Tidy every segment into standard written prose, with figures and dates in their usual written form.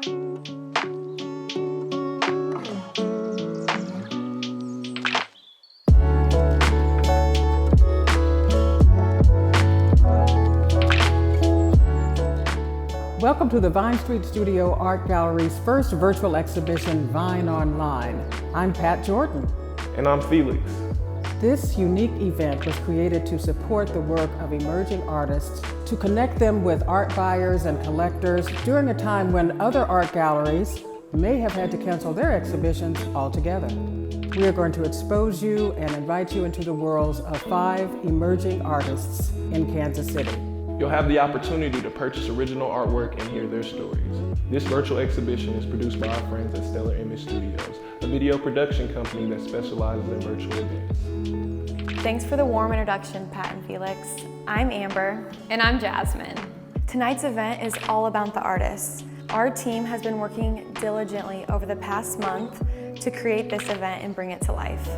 Welcome to the Vine Street Studio Art Gallery's first virtual exhibition, Vine Online. I'm Pat Jordan. And I'm Felix. This unique event was created to support the work of emerging artists, to connect them with art buyers and collectors during a time when other art galleries may have had to cancel their exhibitions altogether. We are going to expose you and invite you into the worlds of 5 emerging artists in Kansas City. You'll have the opportunity to purchase original artwork and hear their stories. This virtual exhibition is produced by our friends at Stellar Image Studios, a video production company that specializes in virtual events. Thanks for the warm introduction, Pat and Felix. I'm Amber. And I'm Jasmine. Tonight's event is all about the artists. Our team has been working diligently over the past month to create this event and bring it to life.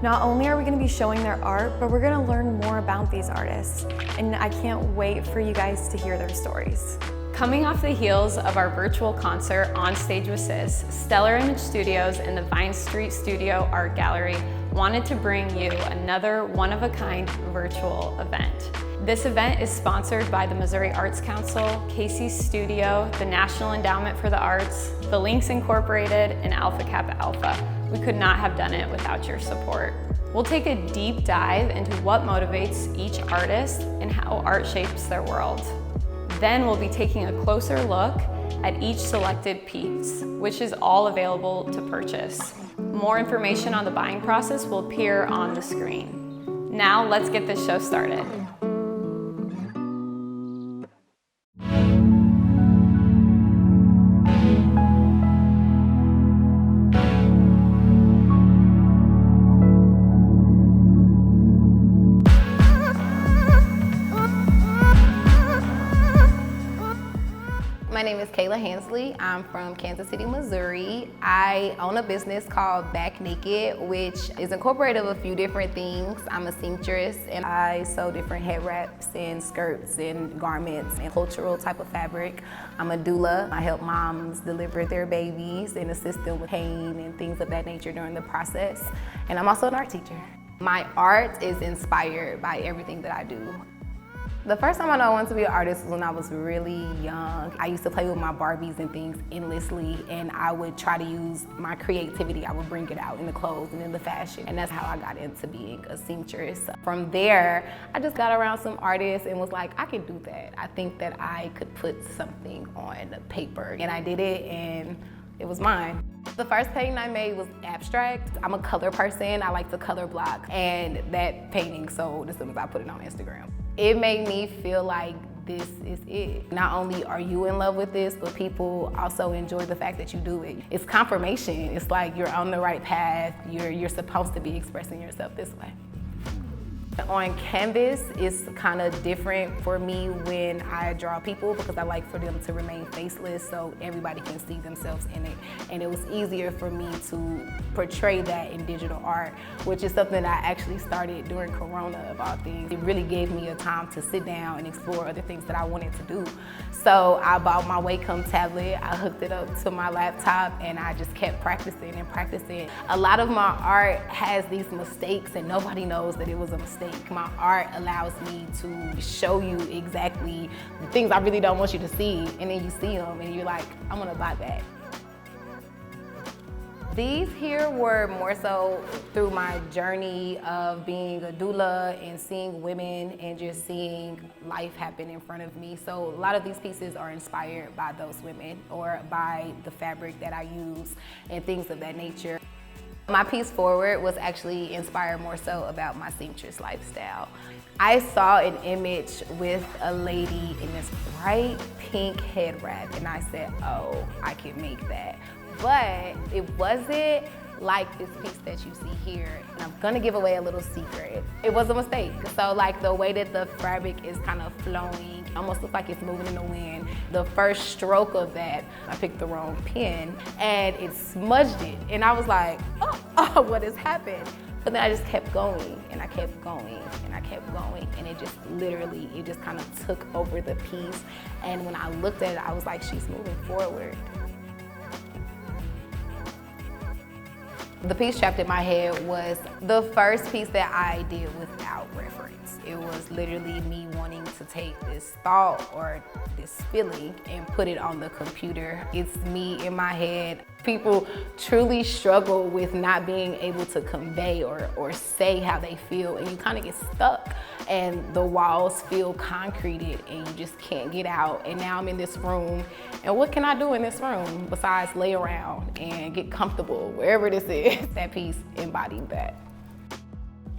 Not only are we going to be showing their art, but we're going to learn more about these artists. And I can't wait for you guys to hear their stories. Coming off the heels of our virtual concert On Stage with Sis, Stellar Image Studios and the Vine Street Studio Art Gallery wanted to bring you another one-of-a-kind virtual event. This event is sponsored by the Missouri Arts Council, Casey's Studio, the National Endowment for the Arts, the Links Incorporated, and Alpha Kappa Alpha. We could not have done it without your support. We'll take a deep dive into what motivates each artist and how art shapes their world. Then we'll be taking a closer look at each selected piece, which is all available to purchase. More information on the buying process will appear on the screen. Now let's get this show started. My name is Kayla Hansley. I'm from Kansas City, Missouri. I own a business called Back Naked, which is incorporated of a few different things. I'm a seamstress and I sew different head wraps and skirts and garments and cultural type of fabric. I'm a doula. I help moms deliver their babies and assist them with pain and things of that nature during the process. And I'm also an art teacher. My art is inspired by everything that I do. The first time I know I wanted to be an artist was when I was really young. I used to play with my Barbies and things endlessly, and I would try to use my creativity. I would bring it out in the clothes and in the fashion, and that's how I got into being a seamstress. From there, I just got around some artists and was like, I can do that. I think that I could put something on paper, and I did it, and it was mine. The first painting I made was abstract. I'm a color person. I like to color block, and that painting sold as soon as I put it on Instagram. It made me feel like this is it. Not only are you in love with this, but people also enjoy the fact that you do it. It's confirmation. It's like you're on the right path. You're supposed to be expressing yourself this way. On canvas, it's kind of different for me when I draw people because I like for them to remain faceless so everybody can see themselves in it. And it was easier for me to portray that in digital art, which is something I actually started during Corona of all things. It really gave me a time to sit down and explore other things that I wanted to do. So I bought my Wacom tablet, I hooked it up to my laptop, and I just kept practicing and practicing. A lot of my art has these mistakes and nobody knows that it was a mistake. My art allows me to show you exactly the things I really don't want you to see, and then you see them and you're like, I'm gonna buy that. These here were more so through my journey of being a doula and seeing women and just seeing life happen in front of me. So a lot of these pieces are inspired by those women or by the fabric that I use and things of that nature. My piece forward was actually inspired more so about my seamstress lifestyle. I saw an image with a lady in this bright pink head wrap and I said, oh, I can make that. But it wasn't like this piece that you see here. And I'm gonna give away a little secret. It was a mistake. So like the way that the fabric is kind of flowing, almost looks like it's moving in the wind. The first stroke of that, I picked the wrong pen and it smudged it. And I was like, oh, what has happened? But then I just kept going and I kept going and I kept going. And it just literally, it just kind of took over the piece. And when I looked at it, I was like, she's moving forward. The piece trapped in my head was the first piece that I did without reference. It was literally me wanting to take this thought or this feeling and put it on the computer. It's me in my head. People truly struggle with not being able to convey or say how they feel, and you kind of get stuck and the walls feel concreted and you just can't get out. And now I'm in this room, and what can I do in this room besides lay around and get comfortable wherever this is? That piece embodied that.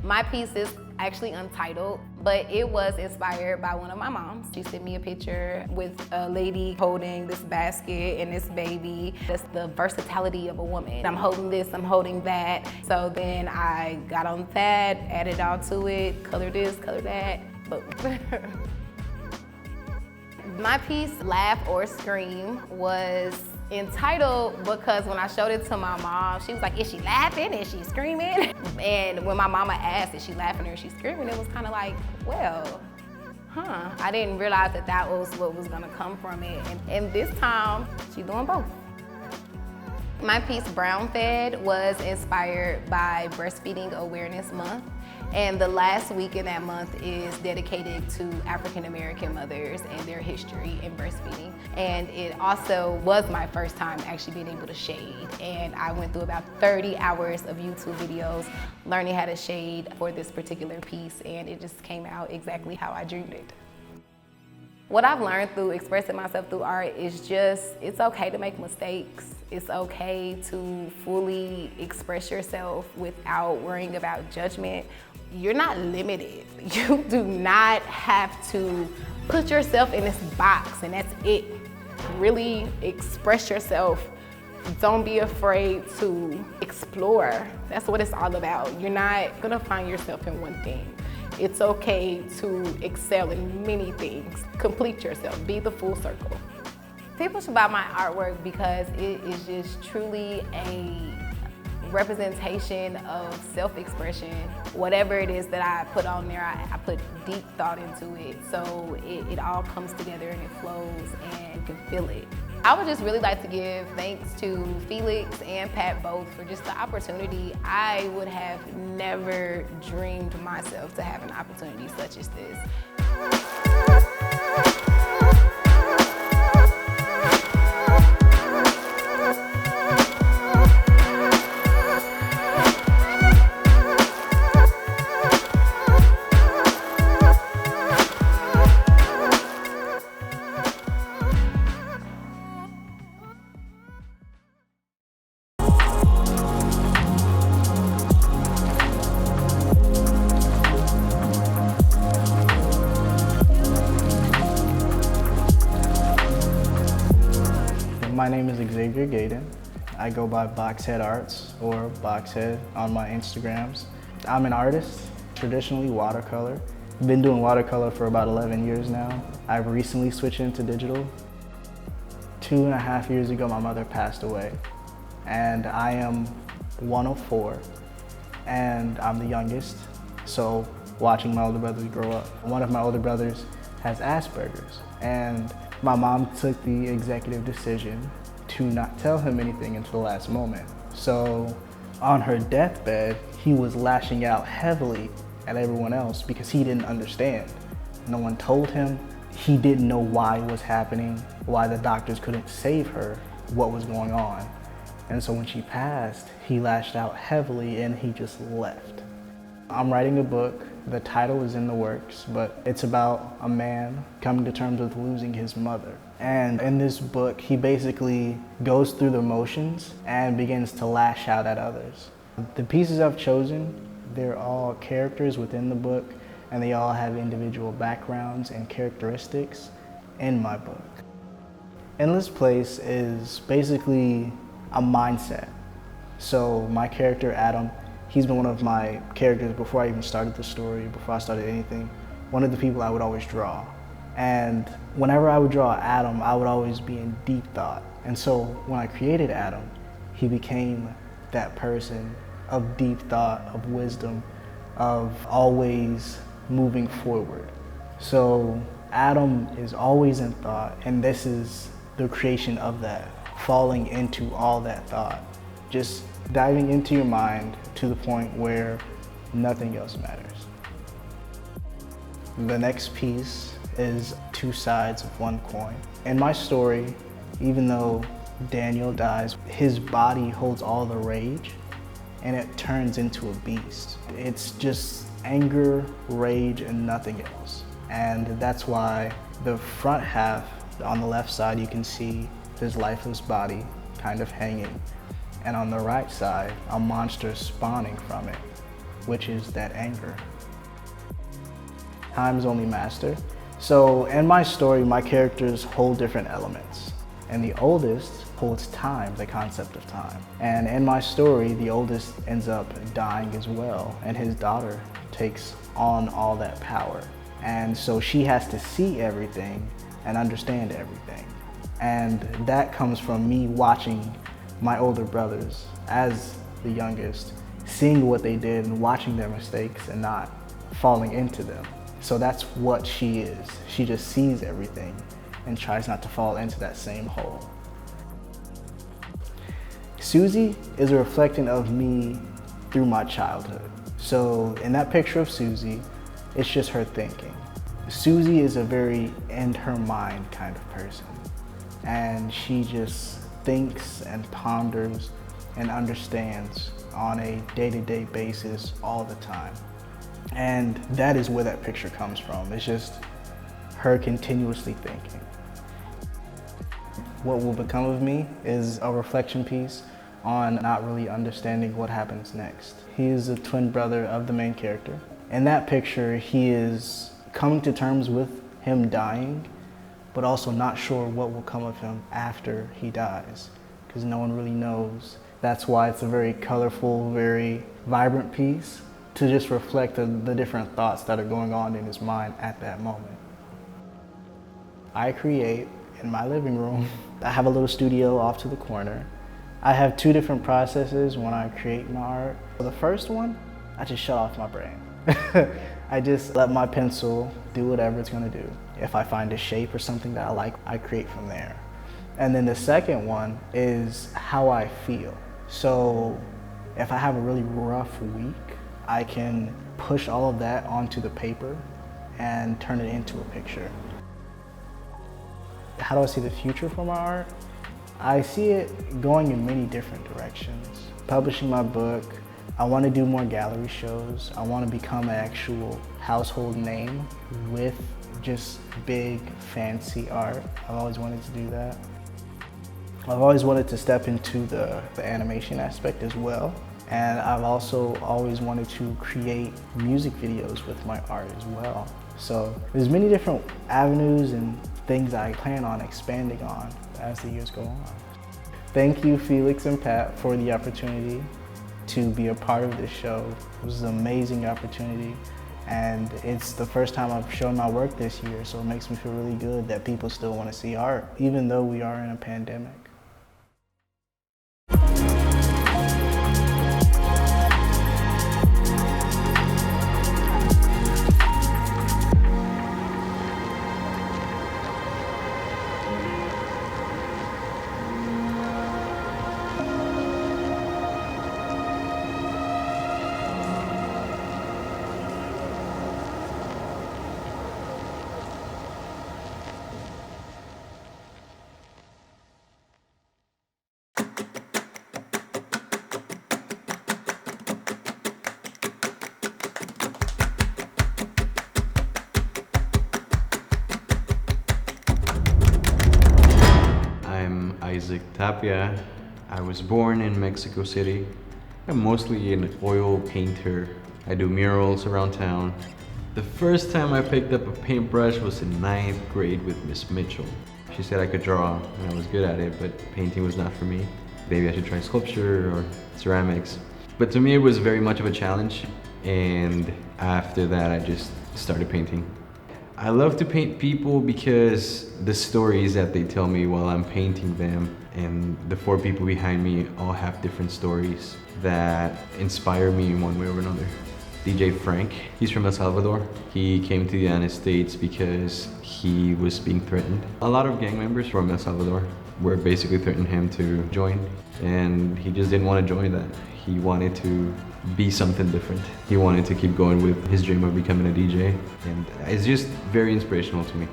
My piece is actually untitled, but it was inspired by one of my moms. She sent me a picture with a lady holding this basket and this baby. That's the versatility of a woman. I'm holding this, I'm holding that. So then I got on that, added all to it, color this, color that. But my piece, Laugh or Scream, was entitled because when I showed it to my mom, she was like, is she laughing? Is she screaming? And when my mama asked, is she laughing or is she screaming? It was kind of like, well, I didn't realize that that was what was gonna come from it. And this time, she's doing both. My piece, Brown Fed, was inspired by Breastfeeding Awareness Month. And the last week in that month is dedicated to African American mothers and their history in breastfeeding. And it also was my first time actually being able to shade. And I went through about 30 hours of YouTube videos learning how to shade for this particular piece, and it just came out exactly how I dreamed it. What I've learned through expressing myself through art is just, it's okay to make mistakes. It's okay to fully express yourself without worrying about judgment. You're not limited. You do not have to put yourself in this box and that's it. Really express yourself. Don't be afraid to explore. That's what it's all about. You're not gonna find yourself in one thing. It's okay to excel in many things. Complete yourself, be the full circle. People should buy my artwork because it is just truly a representation of self-expression. Whatever it is that I put on there, I put deep thought into it. So it all comes together and it flows and you can feel it. I would just really like to give thanks to Felix and Pat both for just the opportunity. I would have never dreamed myself to have an opportunity such as this. My name is Xavier Gaden. I go by Boxhead Arts or Boxhead on my Instagrams. I'm an artist, traditionally watercolor. Been doing watercolor for about 11 years now. I've recently switched into digital. 2.5 years ago, my mother passed away, and I am one of 4, and I'm the youngest. So watching my older brothers grow up. One of my older brothers has Asperger's, and my mom took the executive decision to not tell him anything until the last moment. So on her deathbed, he was lashing out heavily at everyone else because he didn't understand. No one told him. He didn't know why it was happening, why the doctors couldn't save her, what was going on. And so when she passed, he lashed out heavily and he just left. I'm writing a book. The title is in the works, but it's about a man coming to terms with losing his mother. And in this book, he basically goes through the motions and begins to lash out at others. The pieces I've chosen, they're all characters within the book, and they all have individual backgrounds and characteristics in my book. Endless Place is basically a mindset. So my character, Adam, he's been one of my characters before I even started the story, before I started anything. One of the people I would always draw. And whenever I would draw Adam, I would always be in deep thought. And so when I created Adam, he became that person of deep thought, of wisdom, of always moving forward. So Adam is always in thought, and this is the creation of that, falling into all that thought. just diving into your mind to the point where nothing else matters. The next piece is two sides of one coin. In my story, even though Daniel dies, his body holds all the rage and it turns into a beast. It's just anger, rage, and nothing else. And that's why the front half, on the left side, you can see his lifeless body kind of hanging. And on the right side, a monster spawning from it, which is that anger. Time's only master. So in my story, my characters hold different elements. And the oldest holds time, the concept of time. And in my story, the oldest ends up dying as well, and his daughter takes on all that power. And so she has to see everything and understand everything. And that comes from me watching my older brothers as the youngest, seeing what they did and watching their mistakes and not falling into them. So that's what she is. She just sees everything and tries not to fall into that same hole. Susie is a reflection of me through my childhood. So in that picture of Susie, it's just her thinking. Susie is a very in her mind kind of person. And she just thinks and ponders and understands on a day-to-day basis all the time. And that is where that picture comes from. It's just her continuously thinking. What will become of me is a reflection piece on not really understanding what happens next. He is a twin brother of the main character. In that picture, he is coming to terms with him dying, but also not sure what will come of him after he dies, because no one really knows. That's why it's a very colorful, very vibrant piece to just reflect the different thoughts that are going on in his mind at that moment. I create in my living room. I have a little studio off to the corner. I have two different processes when I create my art. For the first one, I just shut off my brain. I just let my pencil do whatever it's gonna do. If I find a shape or something that I like, I create from there. And then the second one is how I feel. So if I have a really rough week, I can push all of that onto the paper and turn it into a picture. How do I see the future for my art? I see it going in many different directions. Publishing my book, I want to do more gallery shows. I want to become an actual household name with just big, fancy art. I've always wanted to do that. I've always wanted to step into the animation aspect as well. And I've also always wanted to create music videos with my art as well. So there's many different avenues and things I plan on expanding on as the years go on. Thank you, Felix and Pat, for the opportunity to be a part of this show. It was an amazing opportunity, and it's the first time I've shown my work this year, so it makes me feel really good that people still want to see art, even though we are in a pandemic. Isaac Tapia. I was born in Mexico City. I'm mostly an oil painter. I do murals around town. The first time I picked up a paintbrush was in 9th grade with Miss Mitchell. She said I could draw and I was good at it, but painting was not for me. Maybe I should try sculpture or ceramics. But to me it was very much of a challenge, and after that I just started painting. I love to paint people because the stories that they tell me while I'm painting them, and the 4 people behind me all have different stories that inspire me in one way or another. DJ Frank, he's from El Salvador. He came to the United States because he was being threatened. A lot of gang members from El Salvador were basically threatening him to join, and he just didn't want to join that. He wanted to be something different. He wanted to keep going with his dream of becoming a DJ, and it's just very inspirational to me.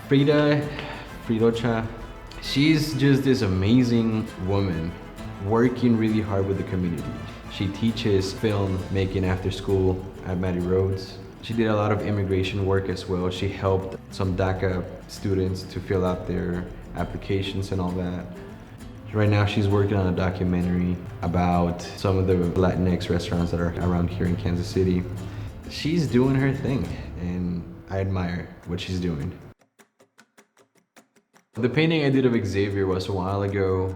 Fridocha, she's just this amazing woman working really hard with the community. She teaches film making after school at Matty Rhodes. She did a lot of immigration work as well. She helped some DACA students to fill out their applications and all that. Right now she's working on a documentary about some of the Latinx restaurants that are around here in Kansas City. She's doing her thing, and I admire what she's doing. The painting I did of Xavier was a while ago.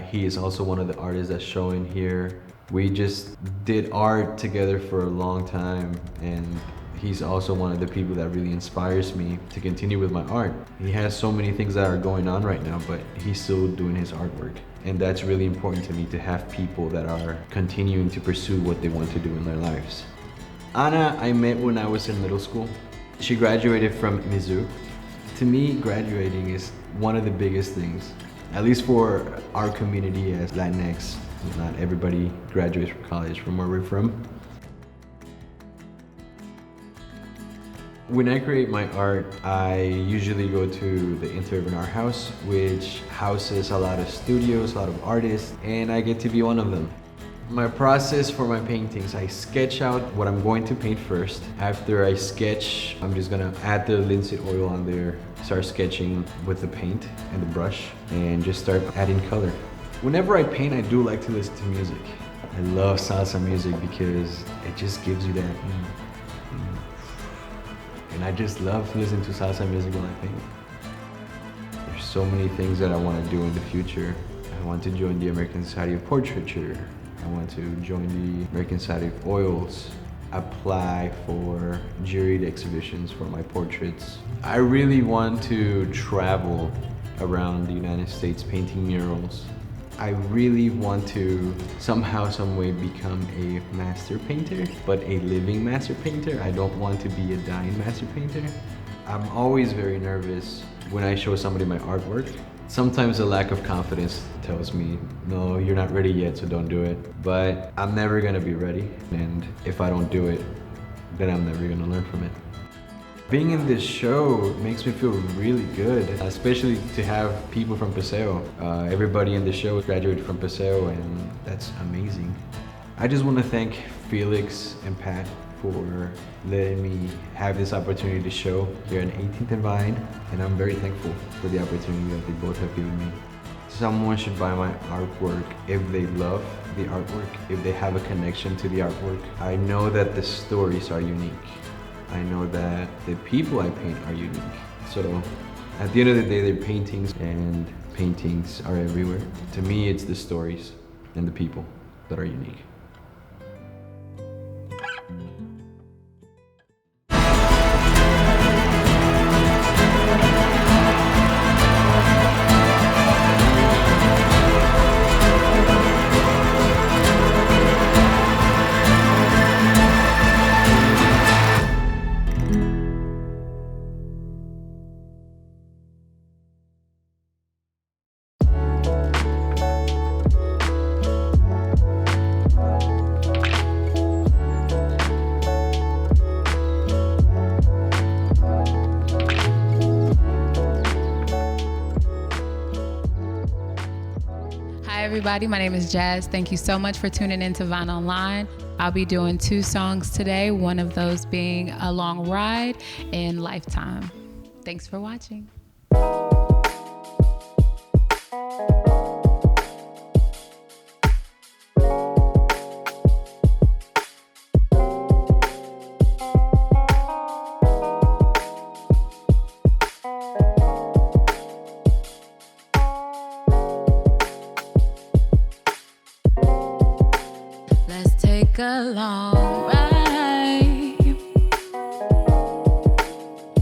He is also one of the artists that's showing here. We just did art together for a long time, and he's also one of the people that really inspires me to continue with my art. He has so many things that are going on right now, but he's still doing his artwork. And that's really important to me, to have people that are continuing to pursue what they want to do in their lives. Anna, I met when I was in middle school. She graduated from Mizzou. To me, graduating is one of the biggest things, at least for our community as Latinx. Not everybody graduates from college from where we're from. When I create my art, I usually go to the Interurban Art House, which houses a lot of studios, a lot of artists, and I get to be one of them. My process for my paintings, I sketch out what I'm going to paint first. After I sketch, I'm just gonna add the linseed oil on there, start sketching with the paint and the brush, and just start adding color. Whenever I paint, I do like to listen to music. I love salsa music because it just gives you that. And I just love listening to salsa music when I paint. There's so many things that I want to do in the future. I want to join the American Society of Portraiture. I want to join the American Society of Oils, apply for juried exhibitions for my portraits. I really want to travel around the United States painting murals. I really want to somehow, some way become a master painter, but a living master painter. I don't want to be a dying master painter. I'm always very nervous when I show somebody my artwork. Sometimes a lack of confidence tells me, no, you're not ready yet, so don't do it. But I'm never gonna be ready, and if I don't do it, then I'm never gonna learn from it. Being in this show makes me feel really good, especially to have people from Paseo. Everybody in the show graduated from Paseo, and that's amazing. I just want to thank Felix and Pat for letting me have this opportunity to show here on 18th and Vine, and I'm very thankful for the opportunity that they both have given me. Someone should buy my artwork if they love the artwork, if they have a connection to the artwork. I know that the stories are unique. I know that the people I paint are unique. So at the end of the day, they're paintings, and paintings are everywhere. To me, it's the stories and the people that are unique. Everybody, my name is Jass. Thank you so much for tuning in to Vine Online. I'll be doing 2 songs today, one of those being A Long Ride and Lifetime. Thanks for watching. Take a long ride,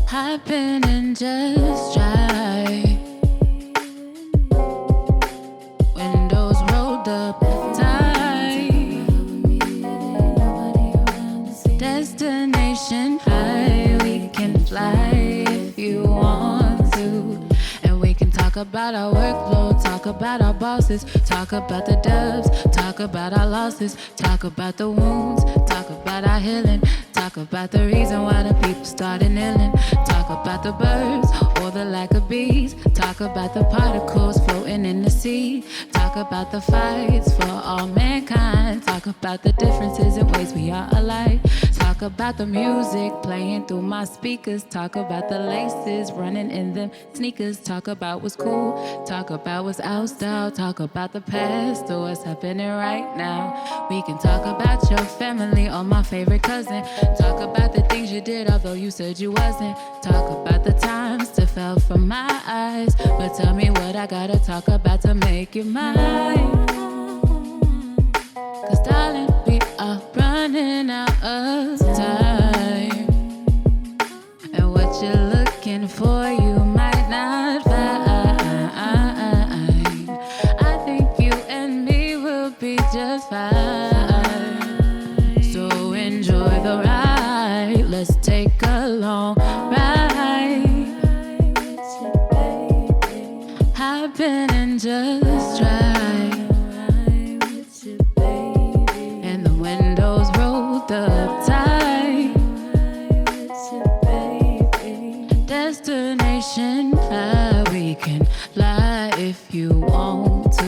hop in and just drive. Windows rolled up tight. Destination high, we can fly if you want to, and we can talk Talk about our workload, talk about our bosses, talk about the dubs, talk about our losses, talk about the wounds, talk about our healing, talk about the reason why the people started kneeling, talk about the birds or the lack of bees, talk about the particles floating in the sea, talk about the fights for all mankind, talk about the differences in ways we are alike, talk about the music playing through my speakers, talk about the laces running in them sneakers, talk about what's cool, talk about what's out style, talk about the past or what's happening right now. We can talk about your family or my favorite cousin, talk about the things you did although you said you wasn't, talk about the times that fell from my eyes, but tell me what I gotta talk about to make you mine. Cause darling, we are running out of time, and what you're looking for you might not find. I think you and me will be just fine, so enjoy the ride. Let's take a long ride, hop in and just drive, and the windows rolled up tight, destination high, we can fly if you want to.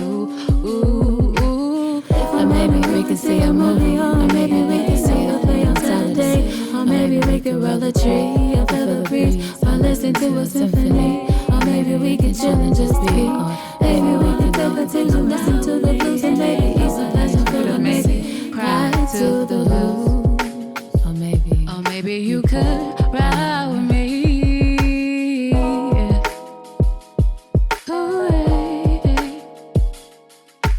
Ooh, ooh. Or maybe we could see a movie, or maybe we could see a play on Saturday, or maybe we could roll a tree, or feel the breeze, or listen to a symphony, or maybe we could chill and just be, or maybe we could take a team and listen to the blues, and maybe eat some passion fruit, or maybe cry to the blues, or maybe you could ride with me. Ooh, hey.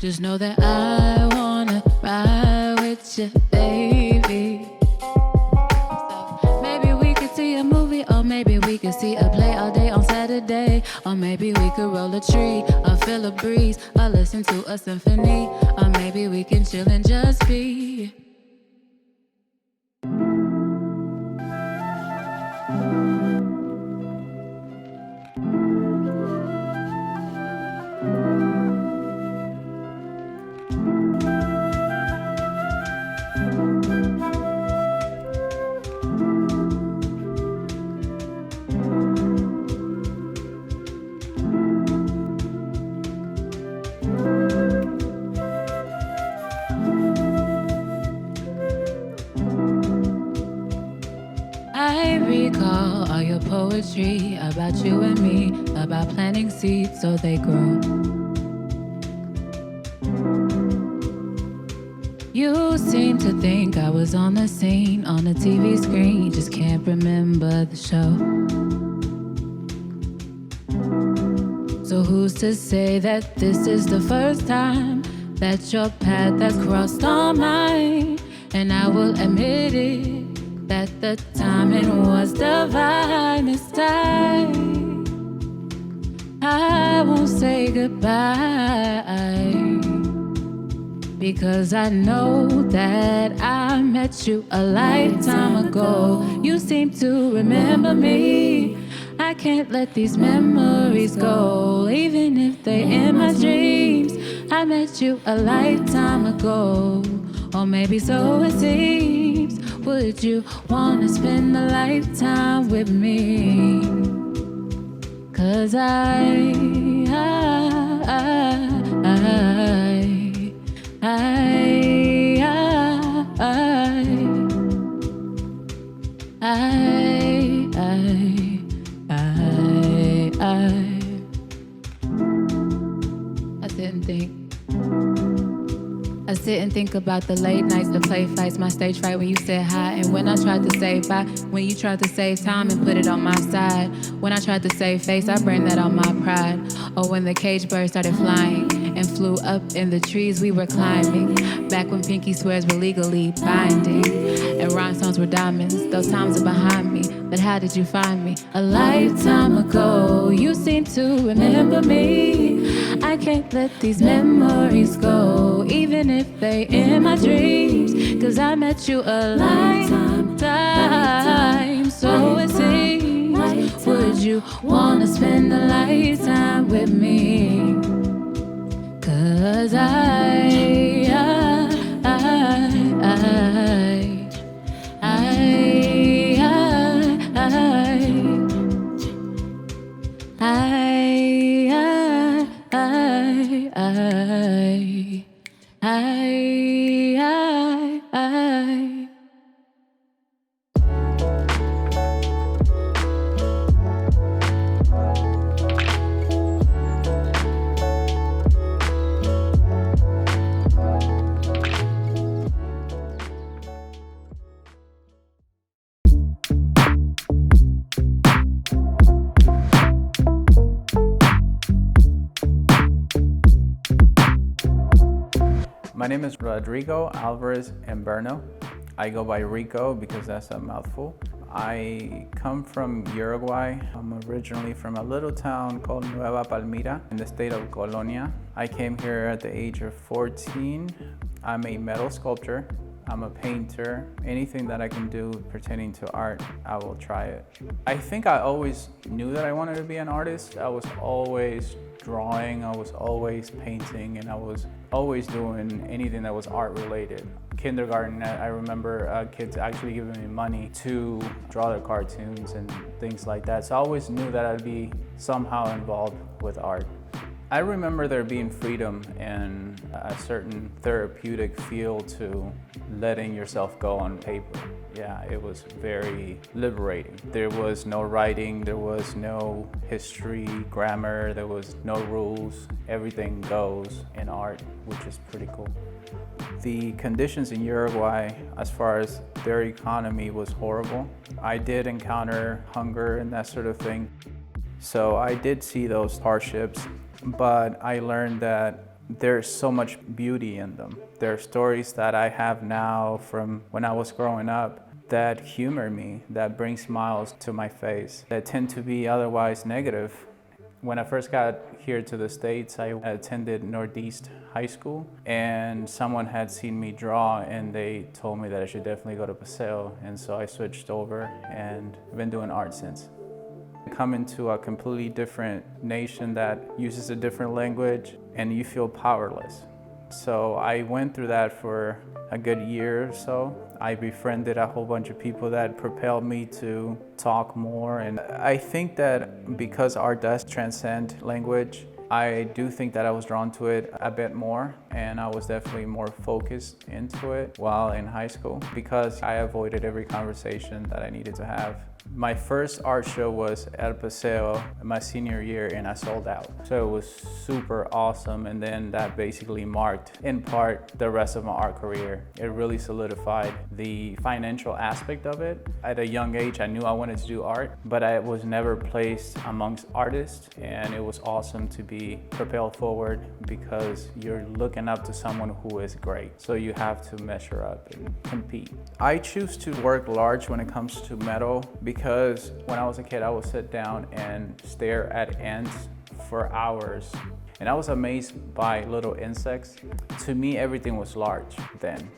Just know that I wanna ride with you, baby. So maybe we could see a movie, or maybe we could see a play all day on Saturday, or maybe we could roll a tree, or feel a breeze, or listen to a symphony, or maybe we can chill and just be. I recall all your poetry about you and me, about planting seeds so they grow. You seem to think I was on the scene, on the TV screen, just can't remember the show. So who's to say that this is the first time that your path has crossed on mine? And I will admit it, that the timing was divine this time. I won't say goodbye, because I know that I met you a lifetime ago. You seem to remember me. I can't let these memories go, even if they're in my dreams. I met you a lifetime ago, or maybe so it seems. Would you wanna spend a lifetime with me? 'Cause I sit and think about the late nights, the play fights, my stage fright when you said hi, and when I tried to say bye, when you tried to save time and put it on my side, when I tried to save face, I burned that on my pride. Or when the cage bird started flying and flew up in the trees we were climbing, back when pinky swears were legally binding and rhinestones were diamonds. Those times are behind me, but how did you find me? A lifetime ago, you seem to remember me. I can't let these memories go, even if they in my dreams. 'Cause I met you a lifetime, so it seems. Would would you wanna spend a lifetime with me? 'Cause My name is Rodrigo Alvarez Emberno. I go by Rico because that's a mouthful. I come from Uruguay. I'm originally from a little town called Nueva Palmira in the state of Colonia. I came here at the age of 14. I'm a metal sculptor. I'm a painter. Anything that I can do pertaining to art, I will try it. I think I always knew that I wanted to be an artist. I was always drawing, I was always painting, and I was always doing anything that was art related. Kindergarten, I remember kids actually giving me money to draw their cartoons and things like that. So I always knew that I'd be somehow involved with art. I remember there being freedom and a certain therapeutic feel to letting yourself go on paper. Yeah, it was very liberating. There was no writing, there was no history, grammar, there was no rules. Everything goes in art, which is pretty cool. The conditions in Uruguay, as far as their economy, was horrible. I did encounter hunger and that sort of thing. So I did see those hardships, but I learned that there's so much beauty in them. There are stories that I have now from when I was growing up that humor me, that bring smiles to my face, that tend to be otherwise negative. When I first got here to the States, I attended Northeast High School, and someone had seen me draw and they told me that I should definitely go to Paseo, and so I switched over and I've been doing art since. Come into a completely different nation that uses a different language and you feel powerless. So I went through that for a good year or so. I befriended a whole bunch of people that propelled me to talk more. And I think that because art does transcend language, I do think that I was drawn to it a bit more, and I was definitely more focused into it while in high school because I avoided every conversation that I needed to have. My first art show was at Paseo my senior year, and I sold out. So it was super awesome, and then that basically marked, in part, the rest of my art career. It really solidified the financial aspect of it. At a young age, I knew I wanted to do art, but I was never placed amongst artists, and it was awesome to be propelled forward because you're looking up to someone who is great. So you have to measure up and compete. I choose to work large when it comes to metal because when I was a kid, I would sit down and stare at ants for hours. And I was amazed by little insects. To me, everything was large then.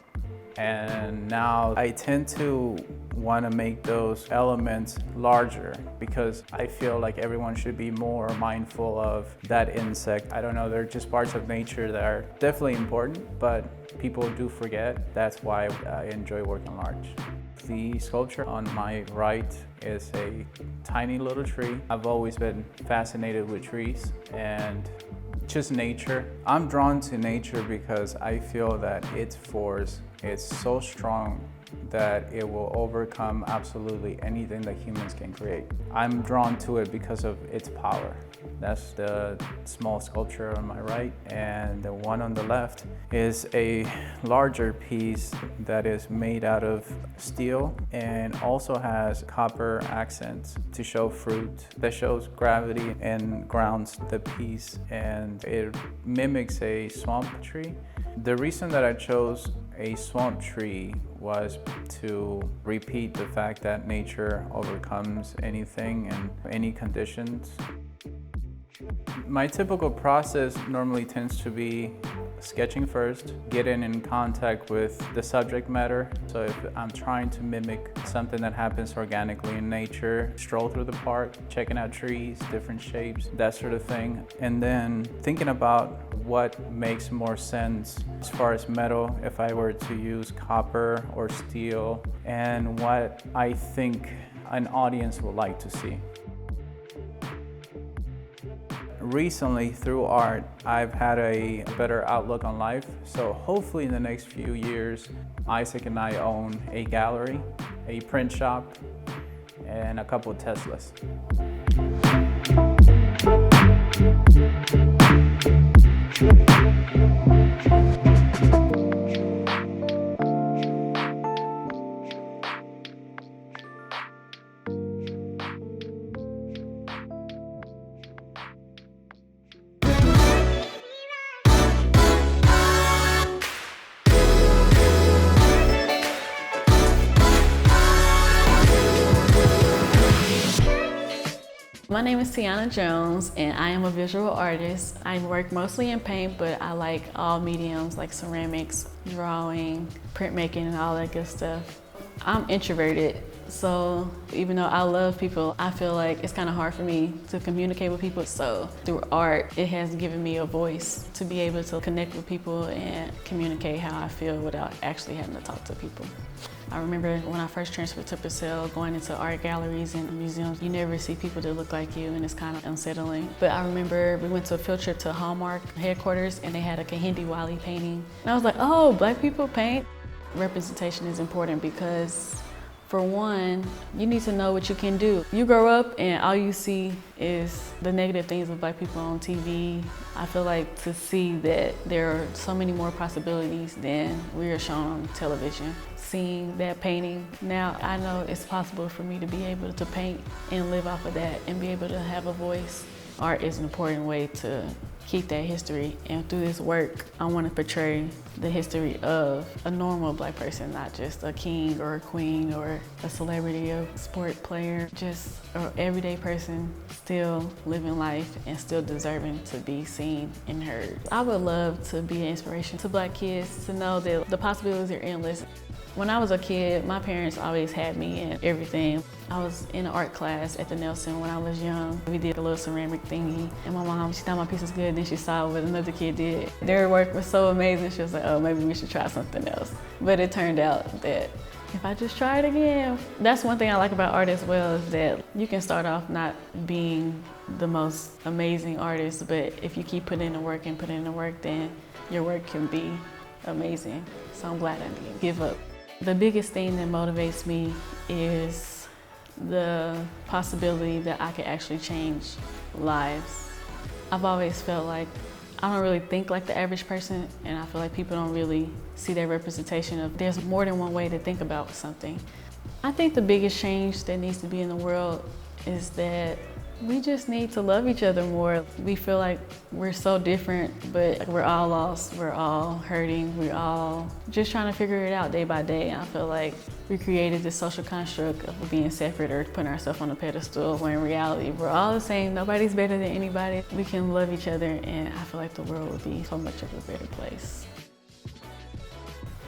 And now I tend to want to make those elements larger because I feel like everyone should be more mindful of that insect. I don't know, they're just parts of nature that are definitely important, but people do forget. That's why I enjoy working large. The sculpture on my right is a tiny little tree. I've always been fascinated with trees and just nature. I'm drawn to nature because I feel that its force is so strong that it will overcome absolutely anything that humans can create. I'm drawn to it because of its power. That's the small sculpture on my right, and the one on the left is a larger piece that is made out of steel and also has copper accents to show fruit that shows gravity and grounds the piece, and it mimics a swamp tree. The reason that I chose a swamp tree was to repeat the fact that nature overcomes anything and any conditions. My typical process normally tends to be sketching first, getting in contact with the subject matter. So if I'm trying to mimic something that happens organically in nature, stroll through the park, checking out trees, different shapes, that sort of thing. And then thinking about what makes more sense as far as metal, if I were to use copper or steel, and what I think an audience would like to see. Recently, through art, I've had a better outlook on life. So hopefully in the next few years, Isaac and I own a gallery, a print shop, and a couple of Teslas. My name is Tiana Jones, and I am a visual artist. I work mostly in paint, but I like all mediums like ceramics, drawing, printmaking, and all that good stuff. I'm introverted, so even though I love people, I feel like it's kind of hard for me to communicate with people. So through art, it has given me a voice to be able to connect with people and communicate how I feel without actually having to talk to people. I remember when I first transferred to Purcell, going into art galleries and museums, you never see people that look like you, and it's kind of unsettling. But I remember we went to a field trip to Hallmark headquarters, and they had a Kahindi Wali painting. And I was like, oh, Black people paint? Representation is important because, for one, you need to know what you can do. You grow up and all you see is the negative things of Black people on TV. I feel like to see that there are so many more possibilities than we are shown on television. Seeing that painting, now I know it's possible for me to be able to paint and live off of that and be able to have a voice. Art is an important way to keep that history, and through this work, I want to portray the history of a normal Black person, not just a king or a queen or a celebrity, a sport player, just an everyday person still living life and still deserving to be seen and heard. I would love to be an inspiration to Black kids to know that the possibilities are endless. When I was a kid, my parents always had me in everything. I was in an art class at the Nelson when I was young. We did a little ceramic thingy, and my mom, she thought my piece was good, then she saw what another kid did. Their work was so amazing, she was like, oh, maybe we should try something else. But it turned out that if I just try it again, that's one thing I like about art as well, is that you can start off not being the most amazing artist, but if you keep putting in the work and putting in the work, then your work can be amazing. So I'm glad I didn't give up. The biggest thing that motivates me is the possibility that I can actually change lives. I've always felt like I don't really think like the average person, and I feel like people don't really see that representation of there's more than one way to think about something. I think the biggest change that needs to be in the world is that we just need to love each other more. We feel like we're so different, but we're all lost, we're all hurting, we're all just trying to figure it out day by day. I feel like we created this social construct of being separate or putting ourselves on a pedestal, when in reality, we're all the same. Nobody's better than anybody. We can love each other, and I feel like the world would be so much of a better place.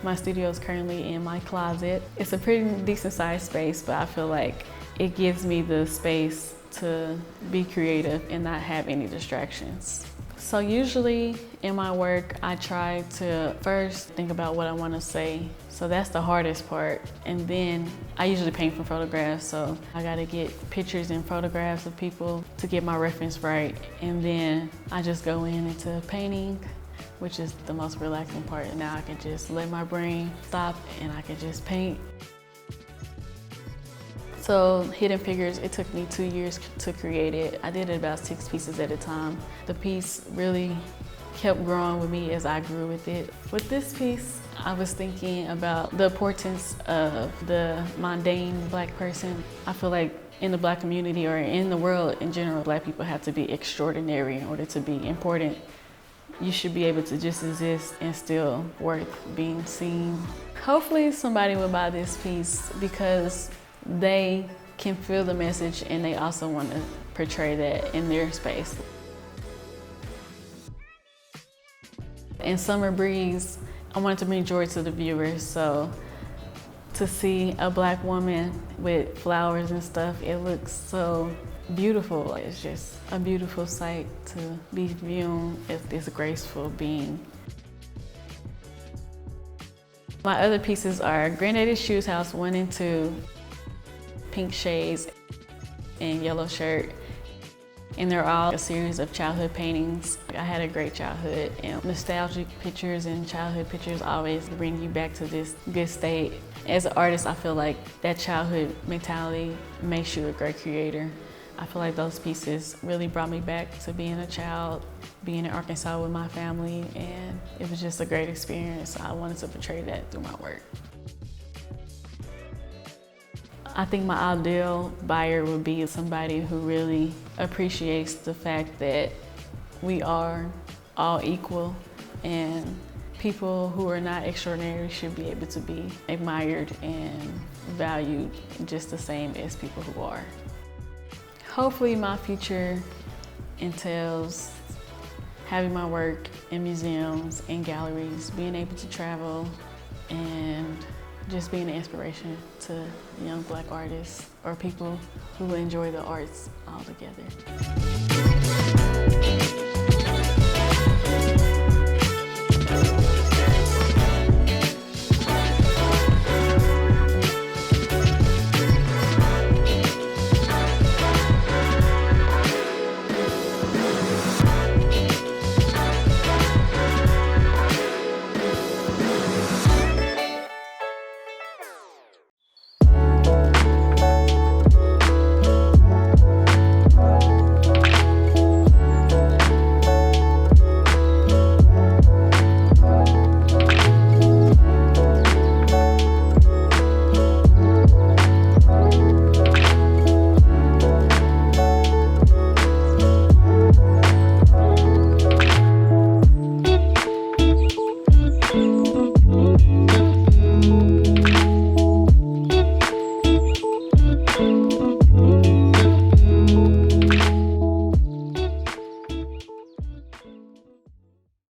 My studio is currently in my closet. It's a pretty decent sized space, but I feel like it gives me the space to be creative and not have any distractions. So usually in my work, I try to first think about what I want to say. So that's the hardest part. And then I usually paint from photographs, so I gotta get pictures and photographs of people to get my reference right. And then I just go into painting, which is the most relaxing part. And now I can just let my brain stop and I can just paint. So Hidden Figures, it took me 2 years to create it. I did it about 6 pieces at a time. The piece really kept growing with me as I grew with it. With this piece, I was thinking about the importance of the mundane Black person. I feel like in the Black community or in the world in general, Black people have to be extraordinary in order to be important. You should be able to just exist and still worth being seen. Hopefully somebody will buy this piece because they can feel the message and they also want to portray that in their space. In Summer Breeze, I wanted to bring joy to the viewers, so to see a Black woman with flowers and stuff, it looks so beautiful. It's just a beautiful sight to be viewed as this graceful being. My other pieces are Granddaddy's Shoes House 1 and 2, pink shades and yellow shirt. And they're all a series of childhood paintings. I had a great childhood, and nostalgic pictures and childhood pictures always bring you back to this good state. As an artist, I feel like that childhood mentality makes you a great creator. I feel like those pieces really brought me back to being a child, being in Arkansas with my family, and it was just a great experience. I wanted to portray that through my work. I think my ideal buyer would be somebody who really appreciates the fact that we are all equal, and people who are not extraordinary should be able to be admired and valued just the same as people who are. Hopefully my future entails having my work in museums and galleries, being able to travel, and just being an inspiration to young Black artists or people who enjoy the arts altogether.